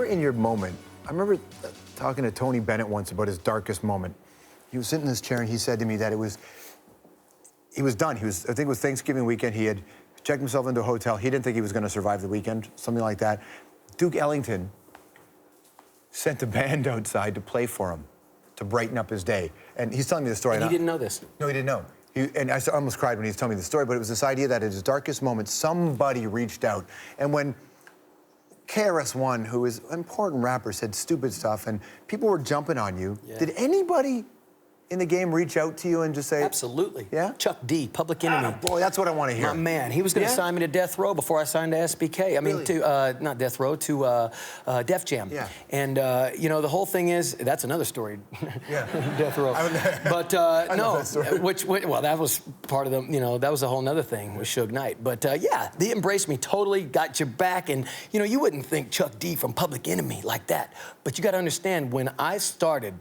were in your moment, I remember talking to Tony Bennett once about his darkest moment. He was sitting in his chair and he said to me that he was done. I think it was Thanksgiving weekend. He had checked himself into a hotel. He didn't think he was going to survive the weekend, something like that. Duke Ellington sent a band outside to play for him, to brighten up his day. And he's telling me the story. And he didn't know this? No, he didn't know. And I almost cried when he was telling me the story, but it was this idea that at his darkest moment, somebody reached out. And when KRS-One, who is an important rapper, said stupid stuff, and people were jumping on you, did anybody in the game reach out to you and just say... Absolutely. Yeah? Chuck D, Public Enemy. Boy, that's what I want to hear. My man. He was going to sign me to Death Row before I signed to SBK. I mean, Really? to, not Death Row, to Def Jam. Yeah. And, you know, the whole thing is, that's another story. Yeah. Death Row. But, no, well, that was part of the, you know, that was a whole nother thing with Suge Knight. But, yeah, they embraced me totally, got your back, and, you know, you wouldn't think Chuck D from Public Enemy like that. But you got to understand, when I started,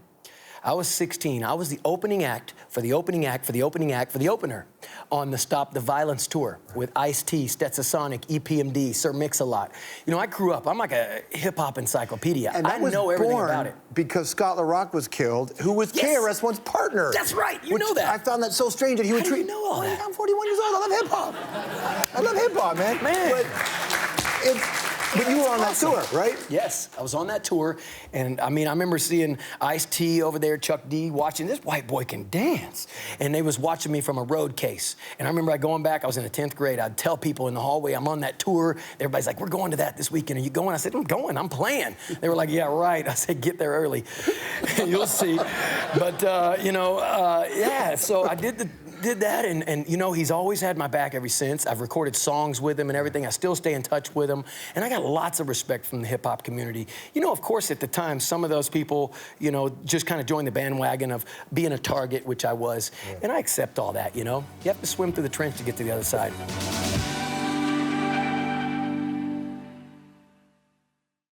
I was 16. I was the opening act for the opening act for the opening act for the opener on the Stop the Violence tour with Ice-T, Stetsasonic, EPMD, Sir Mix-a-Lot. You know, I grew up. I'm like a hip-hop encyclopedia. And I know everything about it. Because Scott LaRock was killed, who was KRS-One's partner. That's right. You know that. I found that so strange that he would treat... You know all that? I'm 41 years old. I love hip-hop. I love hip-hop, man. But you were on that tour, right? Yes, I was on that tour, and I mean, I remember seeing Ice-T over there, Chuck D, watching this white boy can dance, and they was watching me from a road case. And I remember going back, I was in the 10th grade, I'd tell people in the hallway, I'm on that tour. Everybody's like, we're going to that this weekend. Are you going? I said, I'm going, I'm playing. They were like, yeah, right. I said, get there early. You'll see. But, you know, yeah, so I did that, and you know, he's always had my back ever since. I've recorded songs with him and everything. I still stay in touch with him, and I got lots of respect from the hip-hop community. You know, of course, at the time, some of those people, you know, just kind of joined the bandwagon of being a target, which I was, and I accept all that, you know? You have to swim through the trench to get to the other side.